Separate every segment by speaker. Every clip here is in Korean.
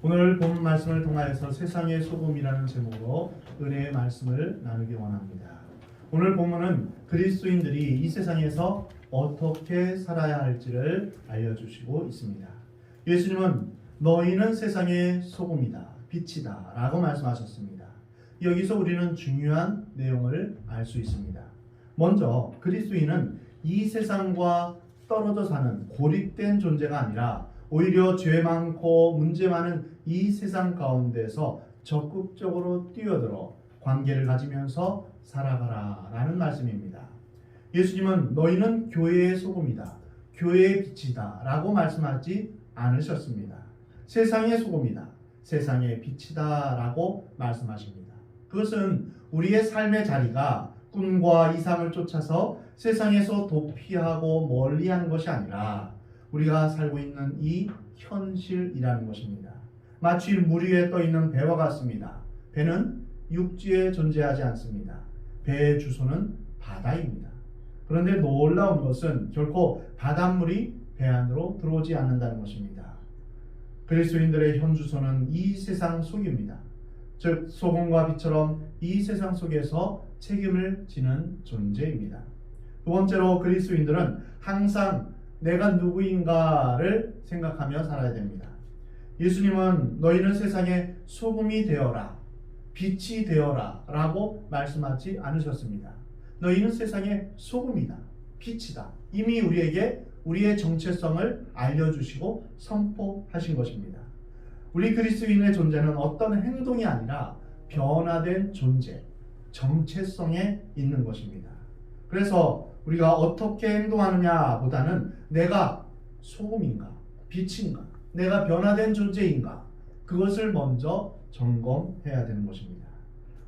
Speaker 1: 오늘 본 말씀을 통하여서 세상의 소금이라는 제목으로 은혜의 말씀을 나누기 원합니다. 오늘 본문은 그리스도인들이 이 세상에서 어떻게 살아야 할지를 알려주시고 있습니다. 예수님은 너희는 세상의 소금이다, 빛이다 라고 말씀하셨습니다. 여기서 우리는 중요한 내용을 알 수 있습니다. 먼저 그리스도인은 이 세상과 떨어져 사는 고립된 존재가 아니라 오히려 죄 많고 문제 많은 이 세상 가운데서 적극적으로 뛰어들어 관계를 가지면서 살아가라 라는 말씀입니다. 예수님은 너희는 교회의 소금이다, 교회의 빛이다 라고 말씀하지 않으셨습니다. 세상의 소금이다, 세상의 빛이다 라고 말씀하십니다. 그것은 우리의 삶의 자리가 꿈과 이상을 쫓아서 세상에서 도피하고 멀리하는 것이 아니라 우리가 살고 있는 이 현실이라는 것입니다. 마치 물 위에 떠 있는 배와 같습니다. 배는 육지에 존재하지 않습니다. 배의 주소는 바다입니다. 그런데 놀라운 것은 결코 바닷물이 배 안으로 들어오지 않는다는 것입니다. 그리스도인들의 현 주소는 이 세상 속입니다. 즉 소금과 빛처럼 이 세상 속에서 책임을 지는 존재입니다. 두 번째로 그리스도인들은 항상 내가 누구인가를 생각하며 살아야 됩니다. 예수님은 너희는 세상의 소금이 되어라, 빛이 되어라 라고 말씀하지 않으셨습니다. 너희는 세상의 소금이다, 빛이다. 이미 우리에게 우리의 정체성을 알려주시고 선포하신 것입니다. 우리 그리스도인의 존재는 어떤 행동이 아니라 변화된 존재, 정체성에 있는 것입니다. 그래서 우리가 어떻게 행동하느냐 보다는 내가 소금인가, 빛인가, 내가 변화된 존재인가, 그것을 먼저 점검해야 되는 것입니다.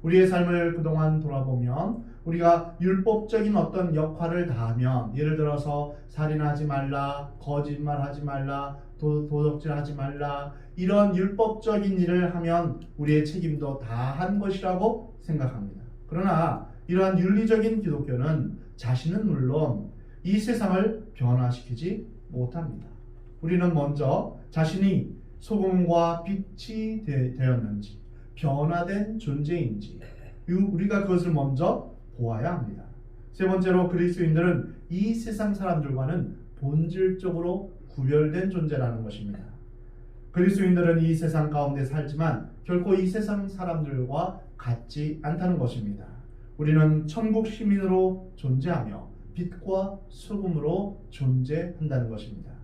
Speaker 1: 우리의 삶을 그동안 돌아보면 우리가 율법적인 어떤 역할을 다하면, 예를 들어서 살인하지 말라, 거짓말하지 말라, 도적질하지 말라, 이런 율법적인 일을 하면 우리의 책임도 다한 것이라고 생각합니다. 그러나 이러한 윤리적인 기독교는 자신은 물론 이 세상을 변화시키지 못합니다. 우리는 먼저 자신이 소금과 빛이 되었는지, 변화된 존재인지 우리가 그것을 먼저 보아야 합니다. 세 번째로 그리스도인들은 이 세상 사람들과는 본질적으로 구별된 존재라는 것입니다. 그리스도인들은 이 세상 가운데 살지만 결코 이 세상 사람들과 같지 않다는 것입니다. 우리는 천국 시민으로 존재하며 빛과 소금으로 존재한다는 것입니다.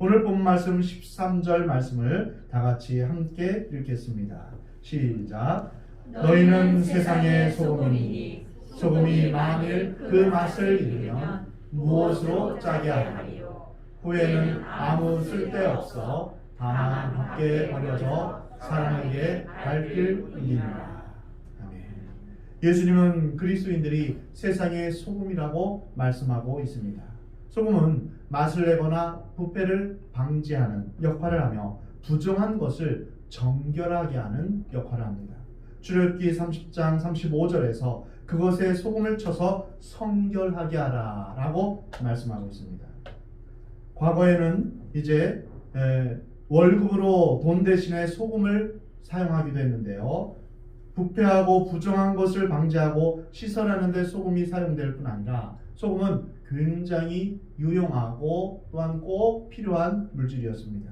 Speaker 1: 오늘 본 말씀 13절 말씀을 다 같이 함께 읽겠습니다. 시작. 너희는 세상의 소금이니 소금이 만일 그 맛을 잃으면 무엇으로 짜게 하리요? 후에는 아무 쓸데없어 다만 밖에 버려져 사람에게 갈길 이니라. 아멘. 예수님은 그리스도인들이 세상의 소금이라고 말씀하고 있습니다. 소금은 맛을 내거나 부패를 방지하는 역할을 하며 부정한 것을 정결하게 하는 역할을 합니다. 출애굽기 30장 35절에서 그것에 소금을 쳐서 성결하게 하라 라고 말씀하고 있습니다. 과거에는 이제 월급으로 돈 대신에 소금을 사용하기도 했는데요. 부패하고 부정한 것을 방지하고 시설하는 데 소금이 사용될 뿐 아니라 소금은 굉장히 유용하고 또한 꼭 필요한 물질이었습니다.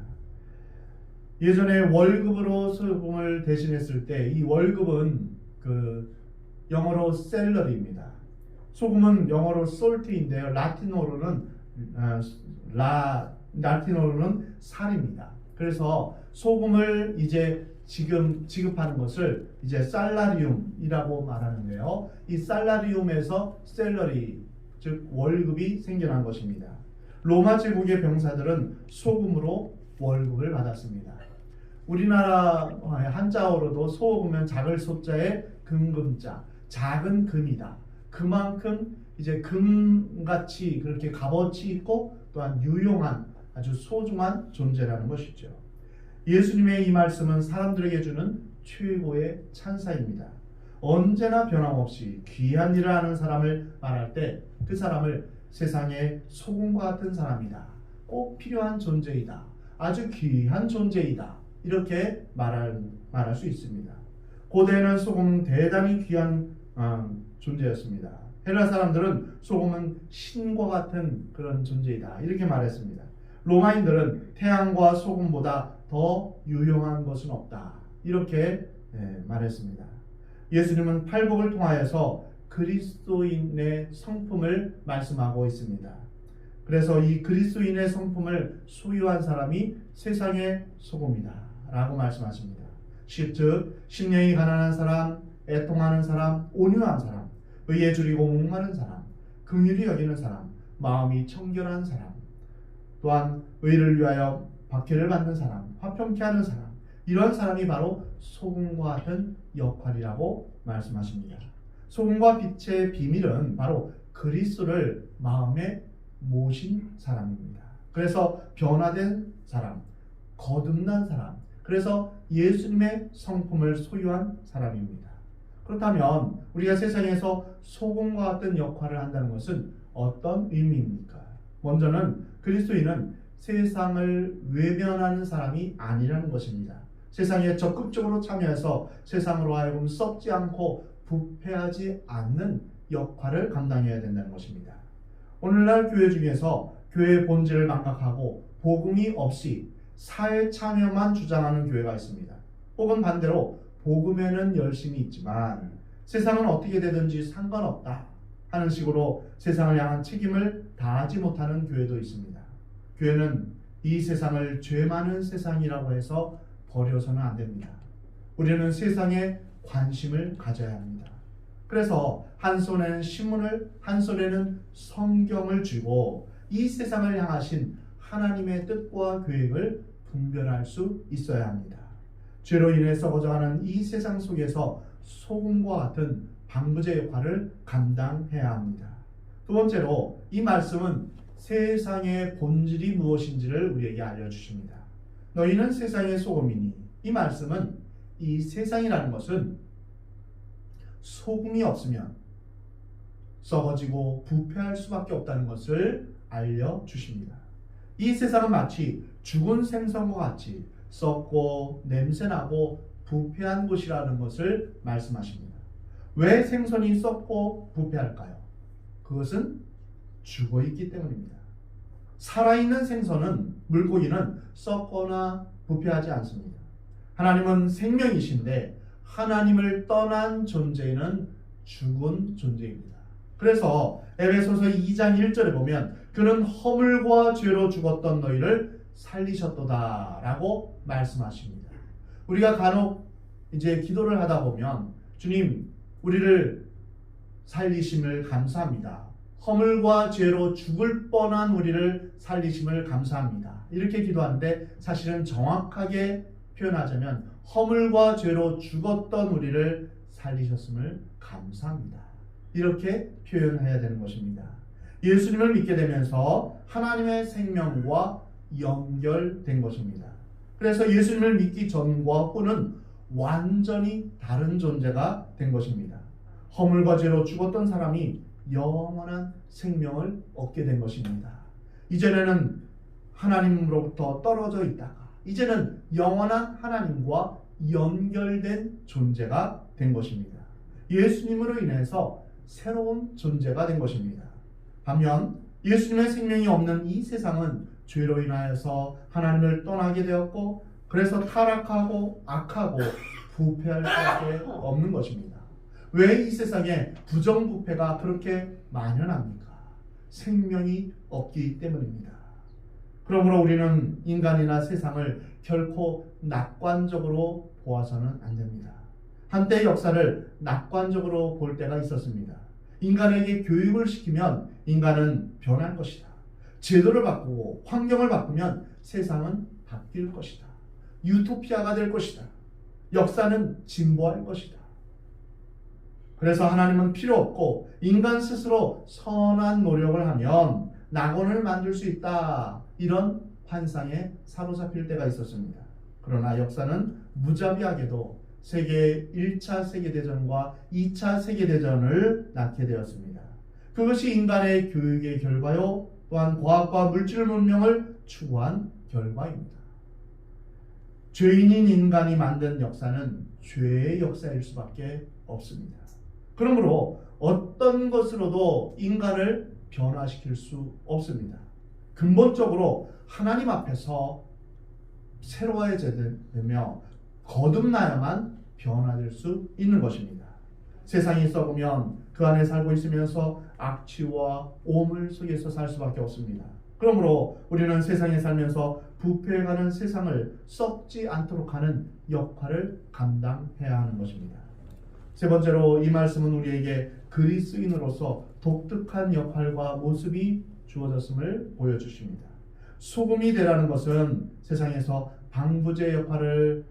Speaker 1: 예전에 월급으로 소금을 대신했을 때 이 월급은 영어로 셀러리입니다. 소금은 영어로 salt인데요. 라틴어로는 살입니다. 그래서 소금을 이제 지금 지급하는 것을 이제 살라리움이라고 말하는데요. 이 살라리움에서 셀러리, 즉 월급이 생겨난 것입니다. 로마 제국의 병사들은 소금으로 월급을 받았습니다. 우리나라 한자어로도 소금은 작을 소자에 금금자, 작은 금이다. 그만큼 이제 금같이 그렇게 값어치 있고 또한 유용한 아주 소중한 존재라는 것이죠. 예수님의 이 말씀은 사람들에게 주는 최고의 찬사입니다. 언제나 변함없이 귀한 일을 하는 사람을 말할 때 그 사람을 세상의 소금과 같은 사람이다, 꼭 필요한 존재이다, 아주 귀한 존재이다, 이렇게 말할 수 있습니다. 고대에는 소금은 대단히 귀한 존재였습니다. 헬라 사람들은 소금은 신과 같은 그런 존재이다 이렇게 말했습니다. 로마인들은 태양과 소금보다 더 유용한 것은 없다 이렇게 말했습니다. 예수님은 팔복을 통하여서 그리스도인의 성품을 말씀하고 있습니다. 그래서 이 그리스도인의 성품을 소유한 사람이 세상의 소금이다 라고 말씀하십니다. 즉 심령이 가난한 사람, 애통하는 사람, 온유한 사람, 의에 줄이고 목마른 사람, 긍휼히 여기는 사람, 마음이 청결한 사람, 또한 의를 위하여 박해를 받는 사람, 화평케 하는 사람, 이런 사람이 바로 소금과 같은 역할이라고 말씀하십니다. 소금과 빛의 비밀은 바로 그리스도를 마음에 모신 사람입니다. 그래서 변화된 사람, 거듭난 사람, 그래서 예수님의 성품을 소유한 사람입니다. 그렇다면 우리가 세상에서 소금과 같은 역할을 한다는 것은 어떤 의미입니까? 먼저는 그리스도인은 세상을 외면하는 사람이 아니라는 것입니다. 세상에 적극적으로 참여해서 세상으로 하여금 썩지 않고 부패하지 않는 역할을 감당해야 된다는 것입니다. 오늘날 교회 중에서 교회의 본질을 망각하고 복음이 없이 사회 참여만 주장하는 교회가 있습니다. 혹은 반대로 복음에는 열심히 있지만 세상은 어떻게 되든지 상관없다 하는 식으로 세상을 향한 책임을 다하지 못하는 교회도 있습니다. 교회는 이 세상을 죄 많은 세상이라고 해서 버려서는 안 됩니다. 우리는 세상에 관심을 가져야 합니다. 그래서 한 손에는 신문을, 한 손에는 성경을 쥐고 이 세상을 향하신 하나님의 뜻과 계획을 분별할 수 있어야 합니다. 죄로 인해 썩어져가는 이 세상 속에서 소금과 같은 방부제 역할을 감당해야 합니다. 두 번째로 이 말씀은 세상의 본질이 무엇인지를 우리에게 알려주십니다. 너희는 세상의 소금이니, 이 말씀은 이 세상이라는 것은 소금이 없으면 썩어지고 부패할 수밖에 없다는 것을 알려주십니다. 이 세상은 마치 죽은 생선과 같이 썩고 냄새나고 부패한 곳이라는 것을 말씀하십니다. 왜 생선이 썩고 부패할까요? 그것은 죽어있기 때문입니다. 살아있는 생선은, 물고기는 썩거나 부패하지 않습니다. 하나님은 생명이신데 하나님을 떠난 존재는 죽은 존재입니다. 그래서 에베소서 2장 1절에 보면 그는 허물과 죄로 죽었던 너희를 살리셨도다 라고 말씀하십니다. 우리가 간혹 이제 기도를 하다 보면 주님 우리를 살리심을 감사합니다. 허물과 죄로 죽을 뻔한 우리를 살리심을 감사합니다. 이렇게 기도하는데 사실은 정확하게 표현하자면 허물과 죄로 죽었던 우리를 살리셨음을 감사합니다. 이렇게 표현해야 되는 것입니다. 예수님을 믿게 되면서 하나님의 생명과 연결된 것입니다. 그래서 예수님을 믿기 전과 후는 완전히 다른 존재가 된 것입니다. 허물과 죄로 죽었던 사람이 영원한 생명을 얻게 된 것입니다. 이전에는 하나님으로부터 떨어져 있다가 이제는 영원한 하나님과 연결된 존재가 된 것입니다. 예수님으로 인해서 새로운 존재가 된 것입니다. 반면 예수님의 생명이 없는 이 세상은 죄로 인하여서 하나님을 떠나게 되었고 그래서 타락하고 악하고 부패할 수밖에 없는 것입니다. 왜 이 세상에 부정부패가 그렇게 만연합니까? 생명이 없기 때문입니다. 그러므로 우리는 인간이나 세상을 결코 낙관적으로 보아서는 안 됩니다. 한때 역사를 낙관적으로 볼 때가 있었습니다. 인간에게 교육을 시키면 인간은 변할 것이다. 제도를 바꾸고 환경을 바꾸면 세상은 바뀔 것이다. 유토피아가 될 것이다. 역사는 진보할 것이다. 그래서 하나님은 필요 없고 인간 스스로 선한 노력을 하면 낙원을 만들 수 있다. 이런 환상에 사로잡힐 때가 있었습니다. 그러나 역사는 무자비하게도 세계 1차 세계대전과 2차 세계대전을 낳게 되었습니다. 그것이 인간의 교육의 결과요 또한 과학과 물질 문명을 추구한 결과입니다. 죄인인 인간이 만든 역사는 죄의 역사일 수밖에 없습니다. 그러므로 어떤 것으로도 인간을 변화시킬 수 없습니다. 근본적으로 하나님 앞에서 새로워져야되며 거듭나야만 변화될 수 있는 것입니다. 세상이 썩으면 그 안에 살고 있으면서 악취와 오물 속에서 살 수밖에 없습니다. 그러므로 우리는 세상에 살면서 부패해가는 세상을 썩지 않도록 하는 역할을 감당해야 하는 것입니다. 세 번째로 이 말씀은 우리에게 그리스도인으로서 독특한 역할과 모습이 주어졌음을 보여주십니다. 소금이 되라는 것은 세상에서 방부제 역할을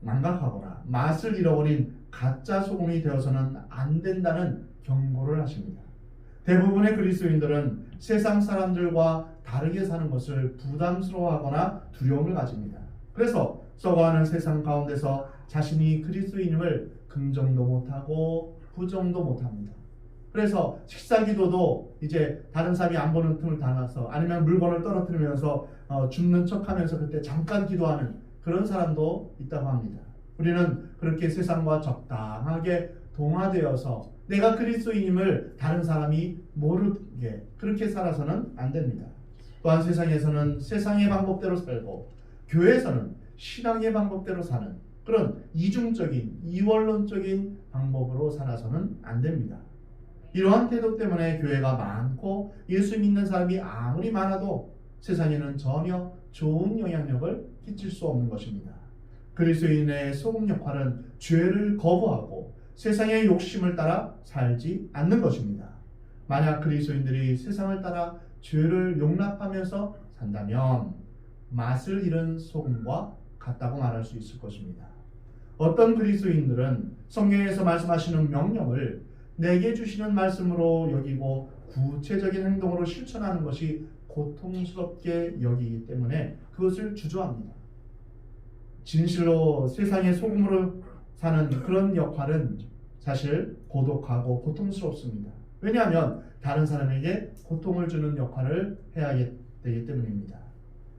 Speaker 1: 망각하거나 맛을 잃어버린 가짜 소금이 되어서는 안 된다는 경고를 하십니다. 대부분의 그리스도인들은 세상 사람들과 다르게 사는 것을 부담스러워하거나 두려움을 가집니다. 그래서 썩어가는 세상 가운데서 자신이 그리스도인임을 긍정도 못하고 부정도 못합니다. 그래서 식사기도도 이제 다른 사람이 안 보는 틈을 타놔서 아니면 물건을 떨어뜨리면서 죽는 척하면서 그때 잠깐 기도하는 그런 사람도 있다고 합니다. 우리는 그렇게 세상과 적당하게 동화되어서 내가 그리스도인임을 다른 사람이 모르게 그렇게 살아서는 안 됩니다. 또한 세상에서는 세상의 방법대로 살고 교회에서는 신앙의 방법대로 사는 그런 이중적인 이원론적인 방법으로 살아서는 안 됩니다. 이러한 태도 때문에 교회가 많고 예수 믿는 사람이 아무리 많아도 세상에는 전혀 좋은 영향력을 끼칠 수 없는 것입니다. 그리스도인의 소금 역할은 죄를 거부하고 세상의 욕심을 따라 살지 않는 것입니다. 만약 그리스도인들이 세상을 따라 죄를 용납하면서 산다면 맛을 잃은 소금과 같다고 말할 수 있을 것입니다. 어떤 그리스도인들은 성경에서 말씀하시는 명령을 내게 주시는 말씀으로 여기고 구체적인 행동으로 실천하는 것이 고통스럽게 여기기 때문에 그것을 주저합니다. 진실로 세상의 소금으로 사는 그런 역할은 사실 고독하고 고통스럽습니다. 왜냐하면 다른 사람에게 고통을 주는 역할을 해야 되기 때문입니다.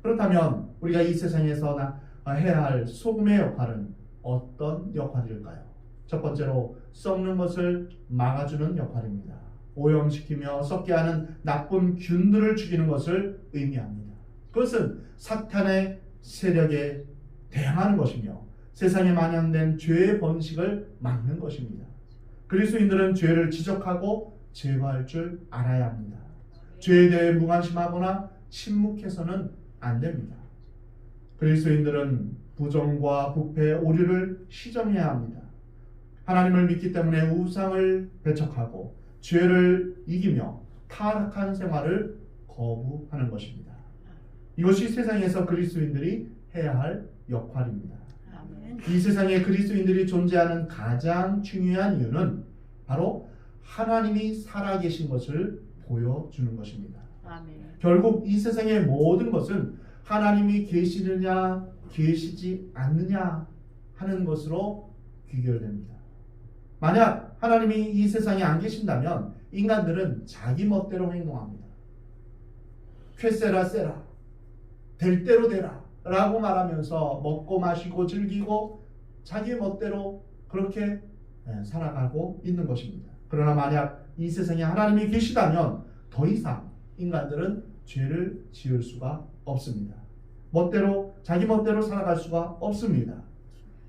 Speaker 1: 그렇다면 우리가 이 세상에서 해야 할 소금의 역할은 어떤 역할일까요? 첫 번째로 썩는 것을 막아주는 역할입니다. 오염시키며 썩게 하는 나쁜 균들을 죽이는 것을 의미합니다. 그것은 사탄의 세력에 대항하는 것이며 세상에 만연된 죄의 번식을 막는 것입니다. 그리스도인들은 죄를 지적하고 제거할 줄 알아야 합니다. 죄에 대해 무관심하거나 침묵해서는 안 됩니다. 그리스도인들은 부정과 부패, 오류를 시정해야 합니다. 하나님을 믿기 때문에 우상을 배척하고 죄를 이기며 타락한 생활을 거부하는 것입니다. 이것이 세상에서 그리스도인들이 해야 할 역할입니다. 이 세상에 그리스도인들이 존재하는 가장 중요한 이유는 바로 하나님이 살아계신 것을 보여주는 것입니다. 아멘. 결국 이 세상의 모든 것은 하나님이 계시느냐 계시지 않느냐 하는 것으로 귀결됩니다. 만약 하나님이 이 세상에 안 계신다면 인간들은 자기 멋대로 행동합니다. 쾌세라 세라, 될 대로 되라 라고 말하면서 먹고 마시고 즐기고 자기 멋대로 그렇게 살아가고 있는 것입니다. 그러나 만약 이 세상에 하나님이 계시다면 더 이상 인간들은 죄를 지을 수가 없습니다. 자기 멋대로 살아갈 수가 없습니다.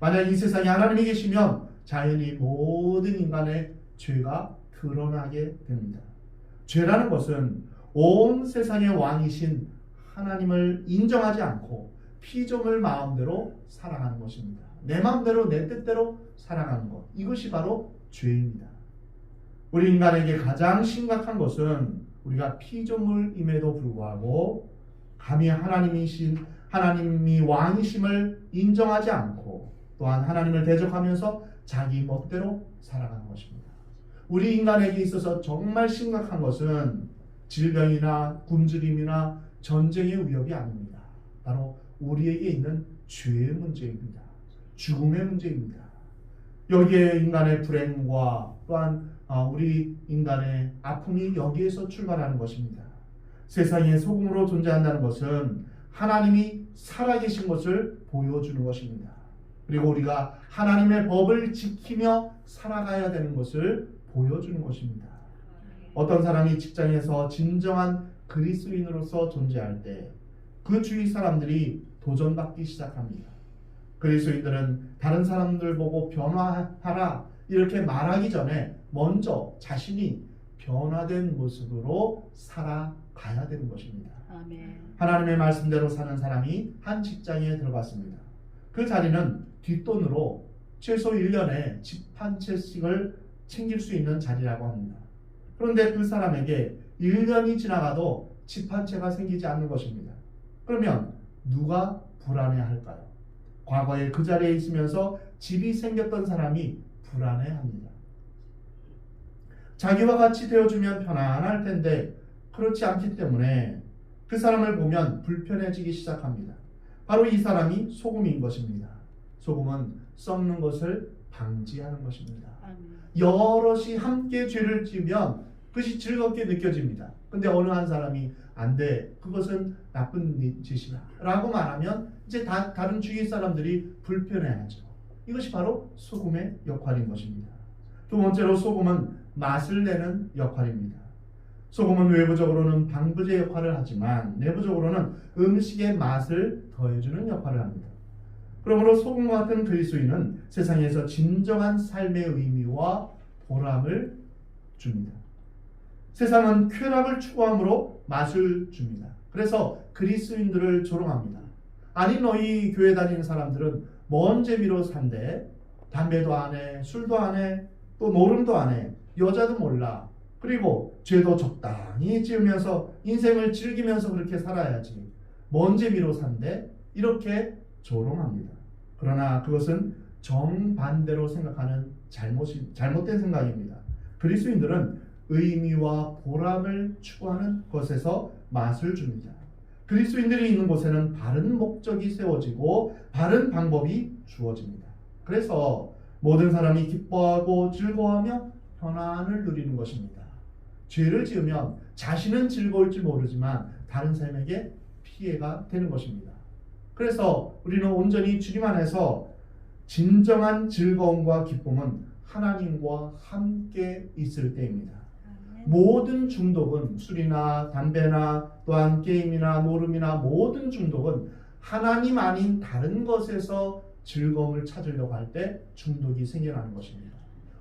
Speaker 1: 만약 이 세상에 하나님이 계시면 자연히 모든 인간의 죄가 드러나게 됩니다. 죄라는 것은 온 세상의 왕이신 하나님을 인정하지 않고 피조물 마음대로 살아가는 것입니다. 내 마음대로 내 뜻대로 살아가는 것, 이것이 바로 죄입니다. 우리 인간에게 가장 심각한 것은 우리가 피조물임에도 불구하고 감히 하나님이 왕이심을 인정하지 않고 또한 하나님을 대적하면서 자기 멋대로 살아가는 것입니다. 우리 인간에게 있어서 정말 심각한 것은 질병이나 굶주림이나 전쟁의 위협이 아닙니다. 바로 우리에게 있는 죄의 문제입니다. 죽음의 문제입니다. 여기에 인간의 불행과 또한 우리 인간의 아픔이 여기에서 출발하는 것입니다. 세상에 소금으로 존재한다는 것은 하나님이 살아계신 것을 보여주는 것입니다. 그리고 우리가 하나님의 법을 지키며 살아가야 되는 것을 보여주는 것입니다. 어떤 사람이 직장에서 진정한 그리스도인으로서 존재할 때 그 주위 사람들이 도전받기 시작합니다. 그리스도인들은 다른 사람들 보고 변화하라 이렇게 말하기 전에 먼저 자신이 변화된 모습으로 살아가야 되는 것입니다.
Speaker 2: 아멘.
Speaker 1: 하나님의 말씀대로 사는 사람이 한 직장에 들어갔습니다. 그 자리는 뒷돈으로 최소 1년에 집 한 채씩을 챙길 수 있는 자리라고 합니다. 그런데 그 사람에게 1년이 지나가도 집 한 채가 생기지 않는 것입니다. 그러면 누가 불안해할까요? 과거에 그 자리에 있으면서 집이 생겼던 사람이 불안해합니다. 자기와 같이 되어주면 편안할 텐데 그렇지 않기 때문에 그 사람을 보면 불편해지기 시작합니다. 바로 이 사람이 소금인 것입니다. 소금은 썩는 것을 방지하는 것입니다.
Speaker 2: 아멘.
Speaker 1: 여럿이 함께 죄를 지으면 그것이 즐겁게 느껴집니다. 근데 어느 한 사람이 안 돼, 그것은 나쁜 짓이다 라고 말하면 이제 다른 주위 사람들이 불편해하죠. 이것이 바로 소금의 역할인 것입니다. 두 번째로 소금은 맛을 내는 역할입니다. 소금은 외부적으로는 방부제 역할을 하지만 내부적으로는 음식의 맛을 더해주는 역할을 합니다. 그러므로 소금과 같은 그리스도인은 세상에서 진정한 삶의 의미와 보람을 줍니다. 세상은 쾌락을 추구함으로 맛을 줍니다. 그래서 그리스도인들을 조롱합니다. 아니 너희 교회 다니는 사람들은 뭔 재미로 산대? 담배도 안 해, 술도 안 해, 또 노름도 안 해, 여자도 몰라. 그리고 죄도 적당히 지으면서 인생을 즐기면서 그렇게 살아야지. 뭔 재미로 산대? 이렇게 조롱합니다. 그러나 그것은 정반대로 생각하는 잘못된 생각입니다. 그리스도인들은 의미와 보람을 추구하는 것에서 맛을 줍니다. 그리스도인들이 있는 곳에는 바른 목적이 세워지고 바른 방법이 주어집니다. 그래서 모든 사람이 기뻐하고 즐거워하며 편안을 누리는 것입니다. 죄를 지으면 자신은 즐거울지 모르지만 다른 사람에게 피해가 되는 것입니다. 그래서 우리는 온전히 주님 안에서 진정한 즐거움과 기쁨은 하나님과 함께 있을 때입니다. 모든 중독은 술이나 담배나 또한 게임이나 노름이나 모든 중독은 하나님 아닌 다른 것에서 즐거움을 찾으려고 할 때 중독이 생겨나는 것입니다.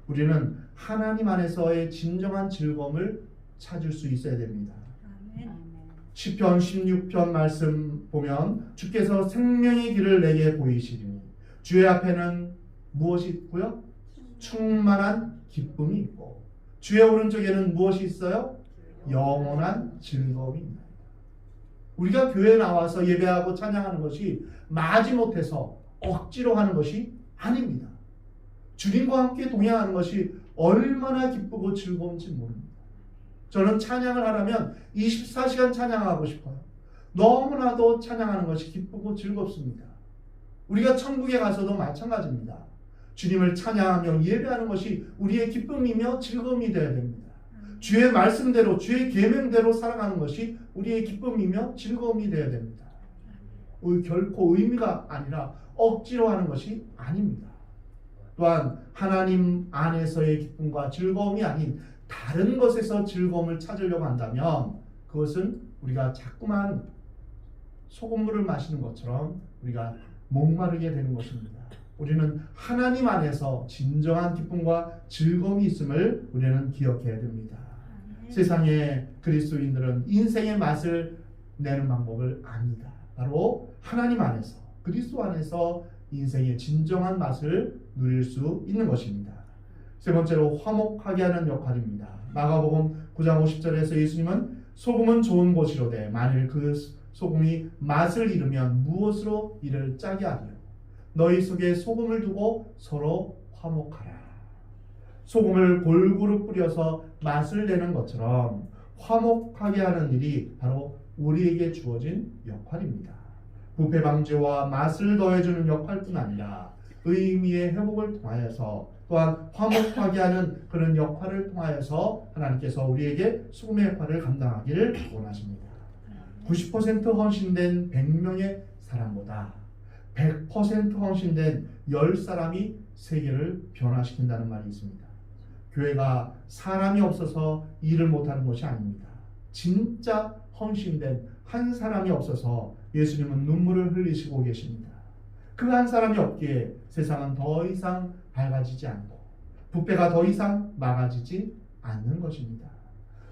Speaker 1: 우리는 하나님 안에서의 진정한 즐거움을 찾을 수 있어야 됩니다. 시편 16편 말씀 보면 주께서 생명의 길을 내게 보이시리니 주의 앞에는 무엇이 있고요? 충만한 기쁨이 있고 주의 오른쪽에는 무엇이 있어요? 영원한 즐거움이 있나이다. 우리가 교회에 나와서 예배하고 찬양하는 것이 마지못해서 억지로 하는 것이 아닙니다. 주님과 함께 동행하는 것이 얼마나 기쁘고 즐거운지 모릅니다. 저는 찬양을 하려면 24시간 찬양하고 싶어요. 너무나도 찬양하는 것이 기쁘고 즐겁습니다. 우리가 천국에 가서도 마찬가지입니다. 주님을 찬양하며 예배하는 것이 우리의 기쁨이며 즐거움이 되어야 됩니다. 주의 말씀대로 주의 계명대로 살아가는 것이 우리의 기쁨이며 즐거움이 되어야 됩니다. 결코 의미가 아니라 억지로 하는 것이 아닙니다. 또한 하나님 안에서의 기쁨과 즐거움이 아닌 다른 것에서 즐거움을 찾으려고 한다면 그것은 우리가 자꾸만 소금물을 마시는 것처럼 우리가 목마르게 되는 것입니다. 우리는 하나님 안에서 진정한 기쁨과 즐거움이 있음을 우리는 기억해야 됩니다. 세상의 그리스도인들은 인생의 맛을 내는 방법을 압니다. 바로 하나님 안에서 그리스도 안에서 인생의 진정한 맛을 누릴 수 있는 것입니다. 세 번째로 화목하게 하는 역할입니다. 마가복음 9장 50절에서 예수님은 소금은 좋은 것이로되 만일 그 소금이 맛을 잃으면 무엇으로 이를 짜게 하리요. 너희 속에 소금을 두고 서로 화목하라. 소금을 골고루 뿌려서 맛을 내는 것처럼 화목하게 하는 일이 바로 우리에게 주어진 역할입니다. 부패 방지와 맛을 더해주는 역할뿐 아니라 의미의 회복을 통하여서 또한 화목하게 하는 그런 역할을 통하여서 하나님께서 우리에게 소금의 역할을 감당하기를 원하십니다. 90% 헌신된 100명의 사람보다 100% 헌신된 10사람이 세계를 변화시킨다는 말이 있습니다. 교회가 사람이 없어서 일을 못하는 것이 아닙니다. 진짜 헌신된 한 사람이 없어서 예수님은 눈물을 흘리시고 계십니다. 그 한 사람이 없기에 세상은 더 이상 밝아지지 않고 부패가 더 이상 막아지지 않는 것입니다.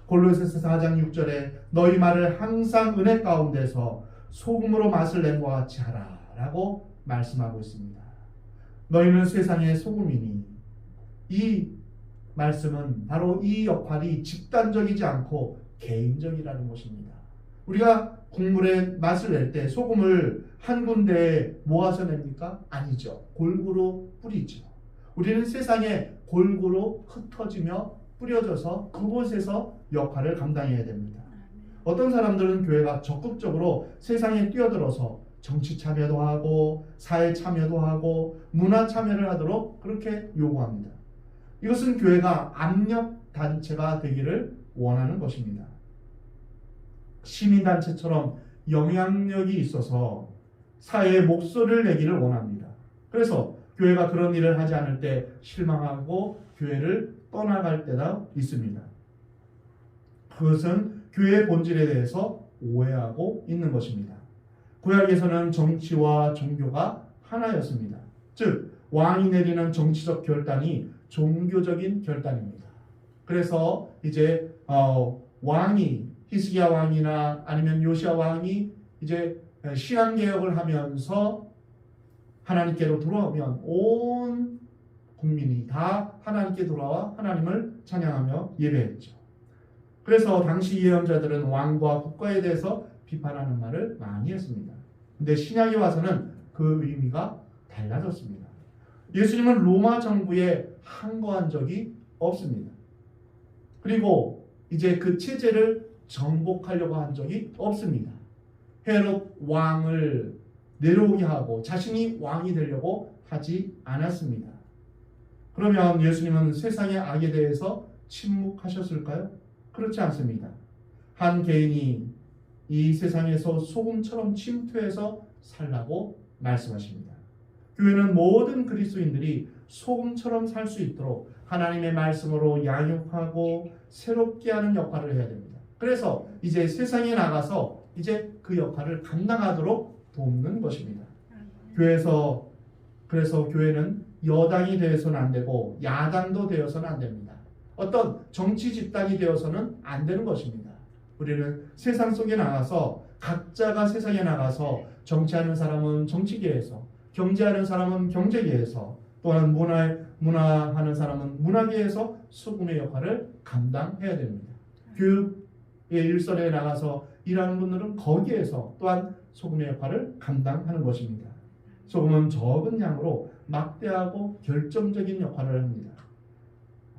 Speaker 1: 골로새서 4장 6절에 너희 말을 항상 은혜 가운데서 소금으로 맛을 낸 것 같이 하라 라고 말씀하고 있습니다. 너희는 세상의 소금이니, 이 말씀은 바로 이 역할이 집단적이지 않고 개인적이라는 것입니다. 우리가 국물에 맛을 낼 때 소금을 한 군데에 모아서 냅니까? 아니죠. 골고루 뿌리죠. 우리는 세상에 골고루 흩어지며 뿌려져서 그곳에서 역할을 감당해야 됩니다. 어떤 사람들은 교회가 적극적으로 세상에 뛰어들어서 정치 참여도 하고 사회 참여도 하고 문화 참여를 하도록 그렇게 요구합니다. 이것은 교회가 압력 단체가 되기를 원하는 것입니다. 시민단체처럼 영향력이 있어서 사회에 목소리를 내기를 원합니다. 그래서 교회가 그런 일을 하지 않을 때 실망하고 교회를 떠나갈 때가 있습니다. 그것은 교회의 본질에 대해서 오해하고 있는 것입니다. 구약에서는 정치와 종교가 하나였습니다. 즉 왕이 내리는 정치적 결단이 종교적인 결단입니다. 그래서 이제 왕이 히스기야 왕이나 아니면 요시야 왕이 이제 신앙 개혁을 하면서 하나님께로 돌아오면 온 국민이 다 하나님께 돌아와 하나님을 찬양하며 예배했죠. 그래서 당시 예언자들은 왕과 국가에 대해서 비판하는 말을 많이 했습니다. 근데 신약에 와서는 그 의미가 달라졌습니다. 예수님은 로마 정부에 항거한 적이 없습니다. 그리고 이제 그 체제를 정복하려고 한 적이 없습니다. 헤롯 왕을 내려오게 하고 자신이 왕이 되려고 하지 않았습니다. 그러면 예수님은 세상의 악에 대해서 침묵하셨을까요? 그렇지 않습니다. 한 개인이 이 세상에서 소금처럼 침투해서 살라고 말씀하십니다. 교회는 모든 그리스도인들이 소금처럼 살 수 있도록 하나님의 말씀으로 양육하고 새롭게 하는 역할을 해야 됩니다. 그래서 이제 세상에 나가서 이제 그 역할을 감당하도록 돕는 것입니다. 그래서 교회는 여당이 되어서는 안 되고 야당도 되어서는 안 됩니다. 어떤 정치 집단이 되어서는 안 되는 것입니다. 우리는 세상 속에 나가서 각자가 세상에 나가서 정치하는 사람은 정치계에서, 경제하는 사람은 경제계에서, 또한 문화하는 사람은 문화계에서 소금의 역할을 감당해야 됩니다. 교육의 일선에 나가서 일하는 분들은 거기에서 또한 소금의 역할을 감당하는 것입니다. 소금은 적은 양으로 막대하고 결정적인 역할을 합니다.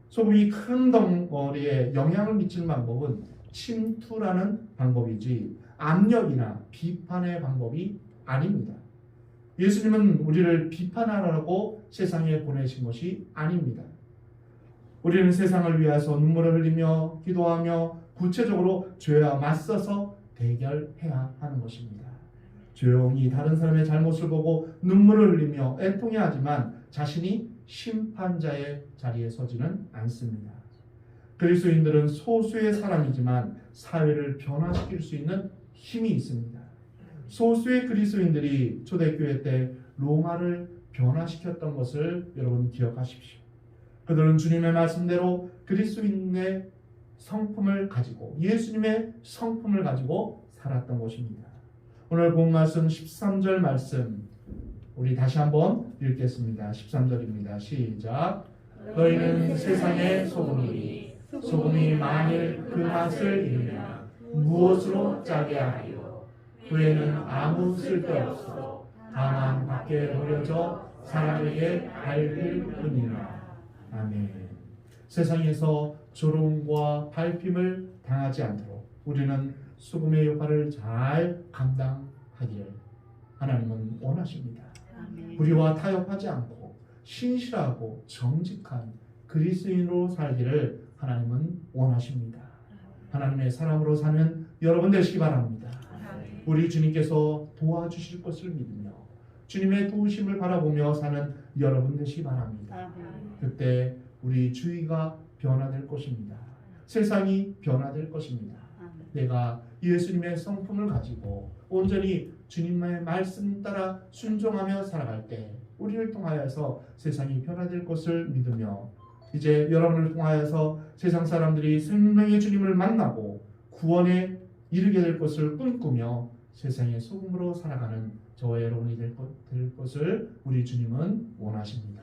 Speaker 1: 소금이 큰 덩어리에 영향을 미치는 방법은 침투라는 방법이지 압력이나 비판의 방법이 아닙니다. 예수님은 우리를 비판하라고 세상에 보내신 것이 아닙니다. 우리는 세상을 위해서 눈물을 흘리며 기도하며 구체적으로 죄와 맞서서 대결해야 하는 것입니다. 조용히 다른 사람의 잘못을 보고 눈물을 흘리며 애통해하지만 자신이 심판자의 자리에 서지는 않습니다. 그리스도인들은 소수의 사람이지만 사회를 변화시킬 수 있는 힘이 있습니다. 소수의 그리스도인들이 초대교회 때 로마를 변화시켰던 것을 여러분 기억하십시오. 그들은 주님의 말씀대로 그리스도인의 성품을 가지고 예수님의 성품을 가지고 살았던 것입니다. 오늘 본 말씀 13절 말씀 우리 다시 한번 읽겠습니다. 13절입니다. 시작. 너희는 세상의 소금이니 소금이 만일 그 맛을 잃으면 무엇으로 짜게 하리요. 후에는 아무 쓸데없어 다만 밖에 버려져 사람에게 밟힐 뿐이라. 아멘. 세상에서 조롱과 밟힘을 당하지 않도록 우리는 소금의 역할을 잘 감당하기를 하나님은 원하십니다. 우리와 타협하지 않고 신실하고 정직한 그리스도인으로 살기를 하나님은 원하십니다. 하나님의 사람으로 사는 여러분 되시기 바랍니다. 우리 주님께서 도와주실 것을 믿으며 주님의 도우심을 바라보며 사는 여러분 되시기 바랍니다. 그때 우리 주위가 변화될 것입니다. 세상이 변화될 것입니다. 내가 예수님의 성품을 가지고 온전히 주님의 말씀 따라 순종하며 살아갈 때 우리를 통하여서 세상이 변화될 것을 믿으며 이제 여러분을 통하여서 세상 사람들이 생명의 주님을 만나고 구원에 이르게 될 것을 꿈꾸며 세상의 소금으로 살아가는 저와 여러분이 될 것을 우리 주님은 원하십니다.